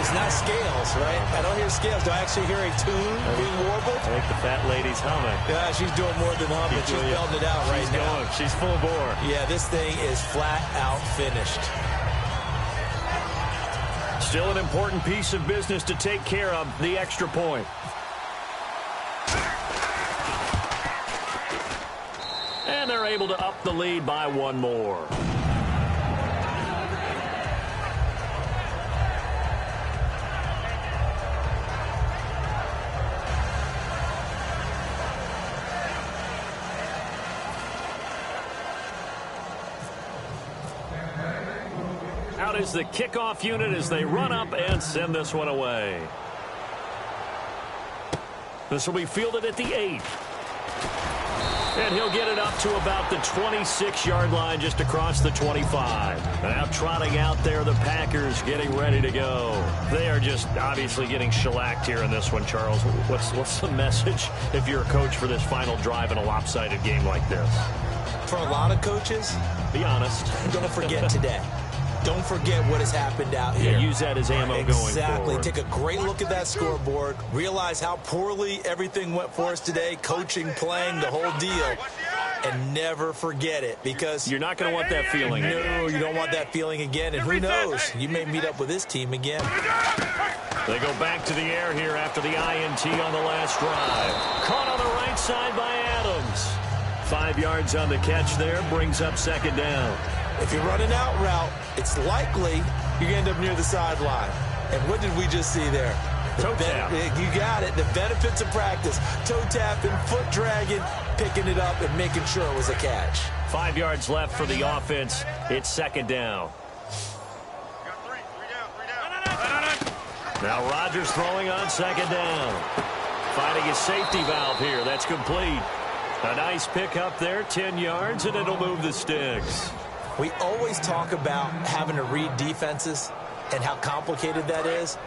It's not scales, right? I don't hear scales. Do I actually hear a tune being warbled? I think the fat lady's humming. Yeah, she's doing more than humming. She's belting it out right now. She's full bore. Yeah, this thing is flat out finished. Still an important piece of business to take care of, the extra point. And they're able to up the lead by one more. Out is the kickoff unit as they run up and send this one away. This will be fielded at the 8. And he'll get it up to about the 26-yard line, just across the 25. Now trotting out there, the Packers getting ready to go. They are just obviously getting shellacked here in this one, Charles. What's the message if you're a coach for this final drive in a lopsided game like this? For a lot of coaches, be honest. Don't forget today. Don't forget what has happened out here. Yeah, use that as ammo going forward. Exactly. Take a great look at that scoreboard. Realize how poorly everything went for us today. Coaching, playing, the whole deal. And never forget it, because you're not going to want that feeling again. No, you don't want that feeling again. And who knows? You may meet up with this team again. They go back to the air here after the INT on the last drive. Caught on the right side by Adams. 5 yards on the catch there. Brings up second down. If you're running out route, it's likely you're going to end up near the sideline. And what did we just see there? Toe tap. You got it. The benefits of practice. Toe tapping, foot dragging, picking it up, and making sure it was a catch. 5 yards left for the offense. It's second down. Got three down. Now Rodgers throwing on second down. Finding his safety valve here. That's complete. A nice pick up there, 10 yards, and it'll move the sticks. We always talk about having to read defenses and how complicated that is.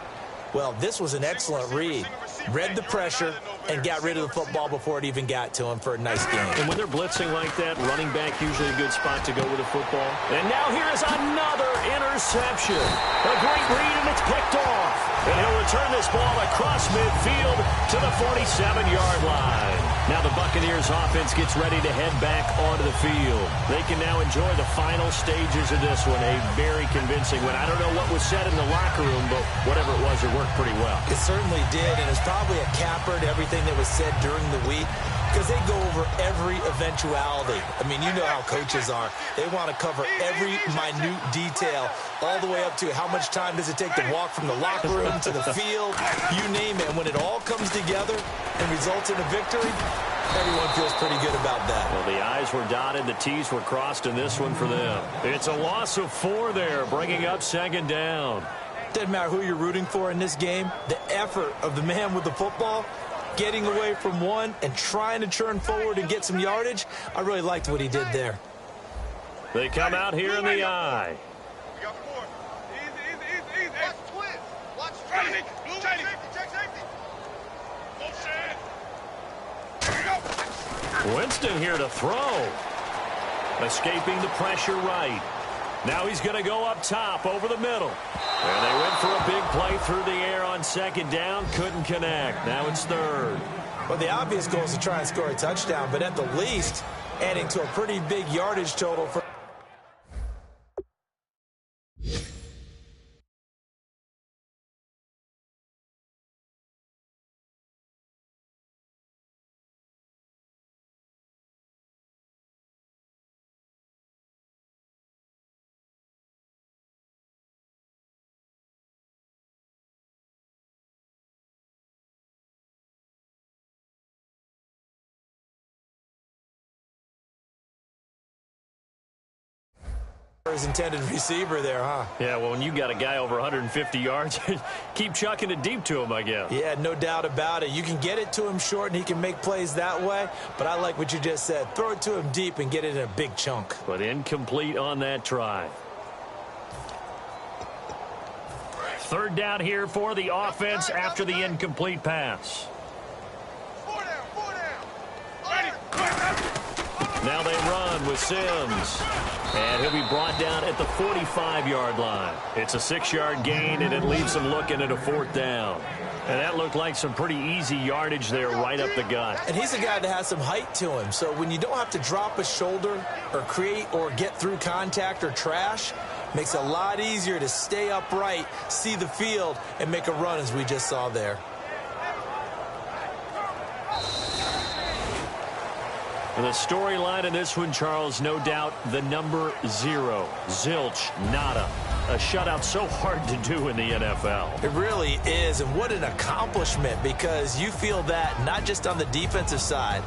Well, this was an excellent read. Read the pressure and got rid of the football before it even got to him for a nice game. And when they're blitzing like that, running back usually a good spot to go with the football. And now here is another interception. A great read, and it's picked off. And he'll return this ball across midfield to the 47-yard line. Now the Buccaneers offense gets ready to head back onto the field. They can now enjoy the final stages of this one. A very convincing win. I don't know what was said in the locker room, but whatever it was, it worked pretty well. It certainly did, and it's probably a capper to everything that was said during the week, because they go over every eventuality. I mean, you know how coaches are. They want to cover every minute detail, all the way up to how much time does it take to walk from the locker room to the field, you name it. And when it all comes together and results in a victory, everyone feels pretty good about that. Well, the I's were dotted, the T's were crossed in this one for them. It's a loss of 4 there, bringing up second down. Doesn't matter who you're rooting for in this game, the effort of the man with the football, getting away from one and trying to churn forward and get some yardage, I really liked what he did there. They come out here in the I. We got 4. Easy. Watch twist. Watch twist. Check safety. Motion. Winston here to throw. Escaping the pressure right. Now he's going to go up top over the middle. And they went for a big play through the air on second down. Couldn't connect. Now it's third. Well, the obvious goal is to try and score a touchdown, but at the least, adding to a pretty big yardage total. His intended receiver there, huh? Yeah, well, when you got a guy over 150 yards, keep chucking it deep to him, I guess. Yeah, no doubt about it. You can get it to him short, and he can make plays that way. But I like what you just said. Throw it to him deep and get it in a big chunk. But incomplete on that try. Third down here for the offense after the incomplete pass. Four down. Now they run with Sims. And he'll be brought down at the 45-yard line. It's a 6-yard gain, and it leaves him looking at a 4th down. And that looked like some pretty easy yardage there right up the gut. And he's a guy that has some height to him. So when you don't have to drop a shoulder or create or get through contact or trash, makes it a lot easier to stay upright, see the field, and make a run as we just saw there. And the storyline in this one, Charles, no doubt the number 0. Zilch, nada. A shutout so hard to do in the NFL. It really is, and what an accomplishment, because you feel that not just on the defensive side,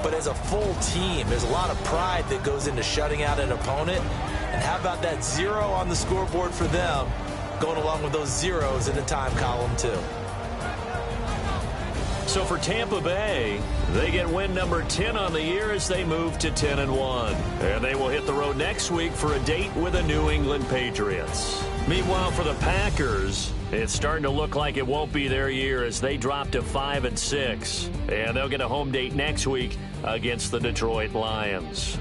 but as a full team. There's a lot of pride that goes into shutting out an opponent. And how about that 0 on the scoreboard for them, going along with those zeros in the time column, too. So for Tampa Bay, they get win number 10 on the year as they move to 10-1. And they will hit the road next week for a date with the New England Patriots. Meanwhile, for the Packers, it's starting to look like it won't be their year as they drop to 5-6. And they'll get a home date next week against the Detroit Lions.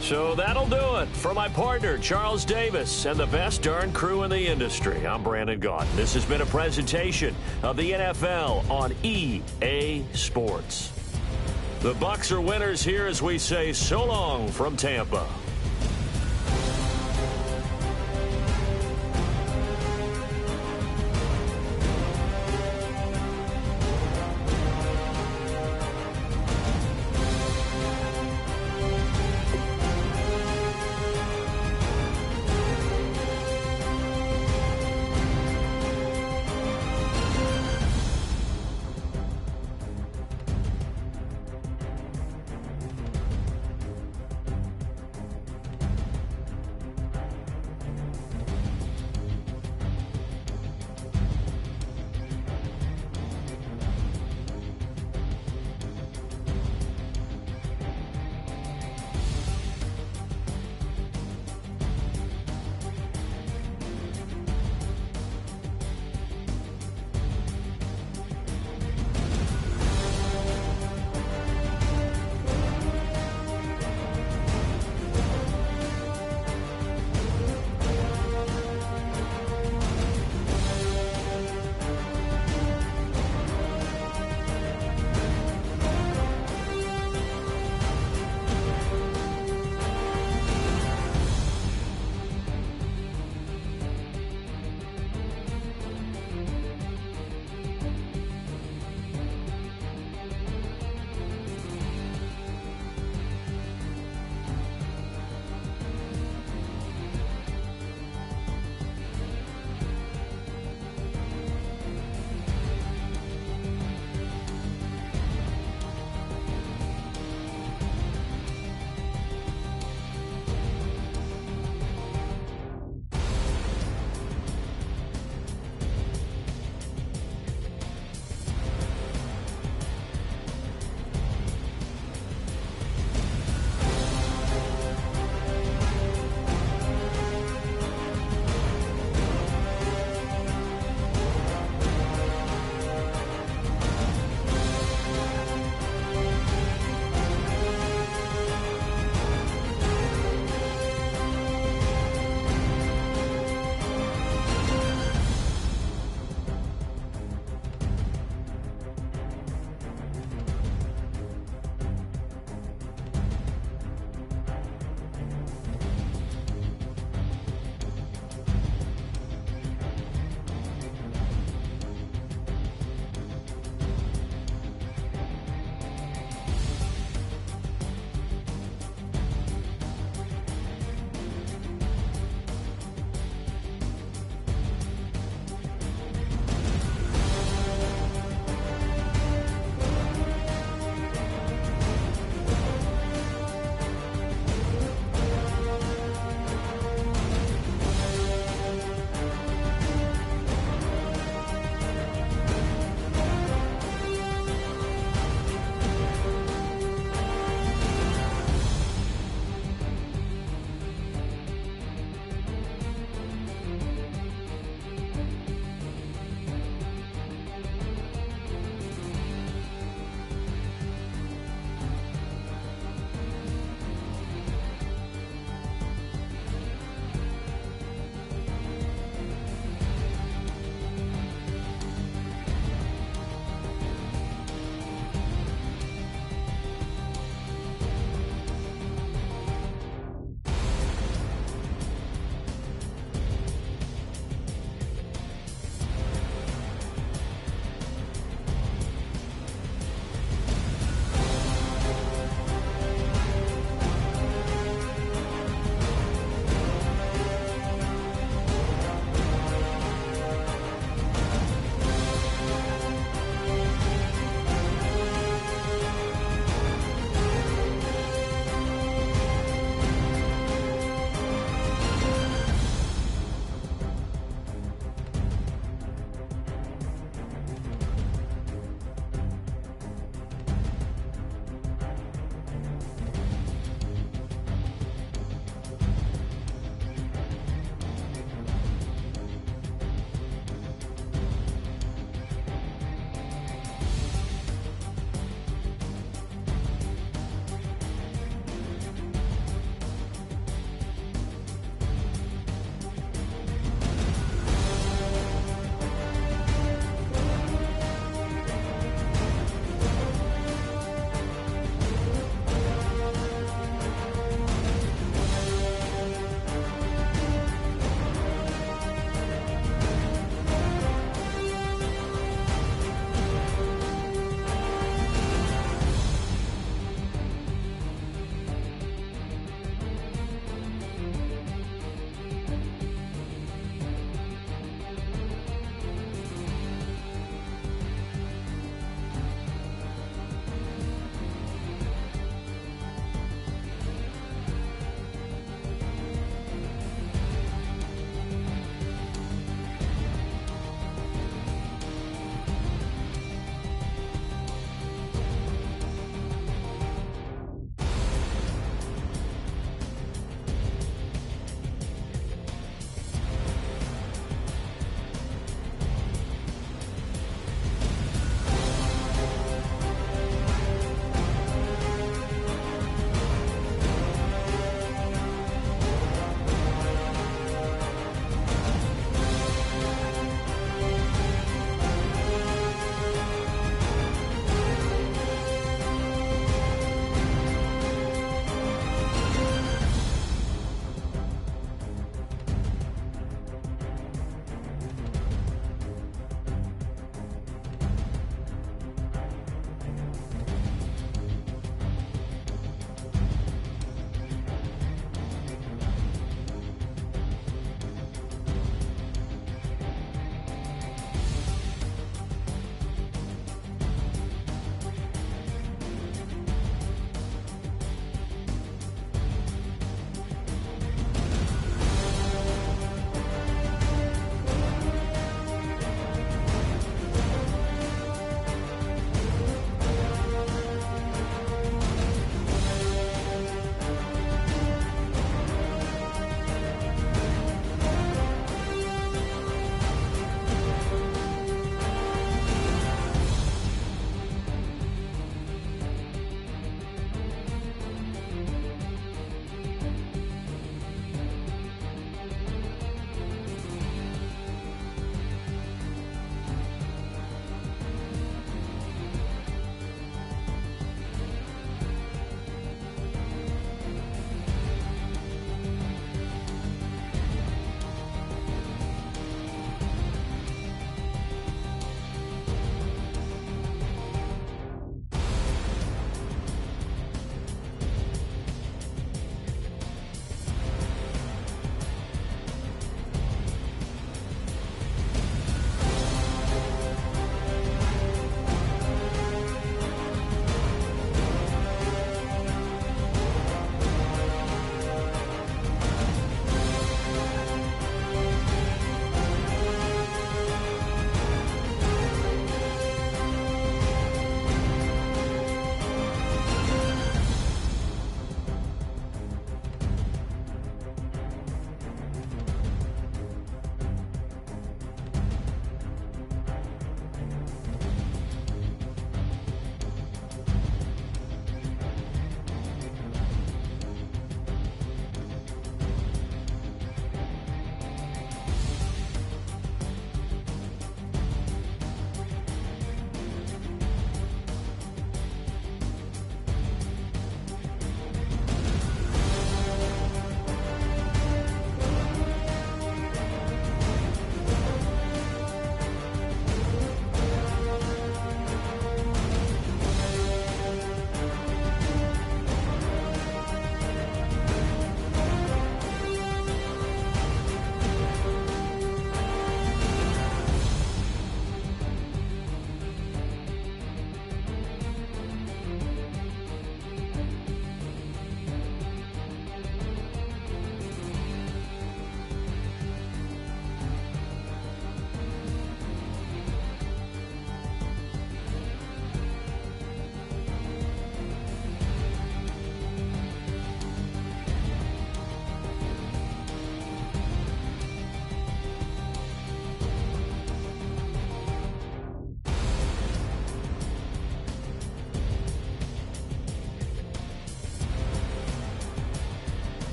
So that'll do it. For my partner, Charles Davis, and the best darn crew in the industry, I'm Brandon Gaudin. This has been a presentation of the NFL on EA Sports. The Bucs are winners here as we say so long from Tampa.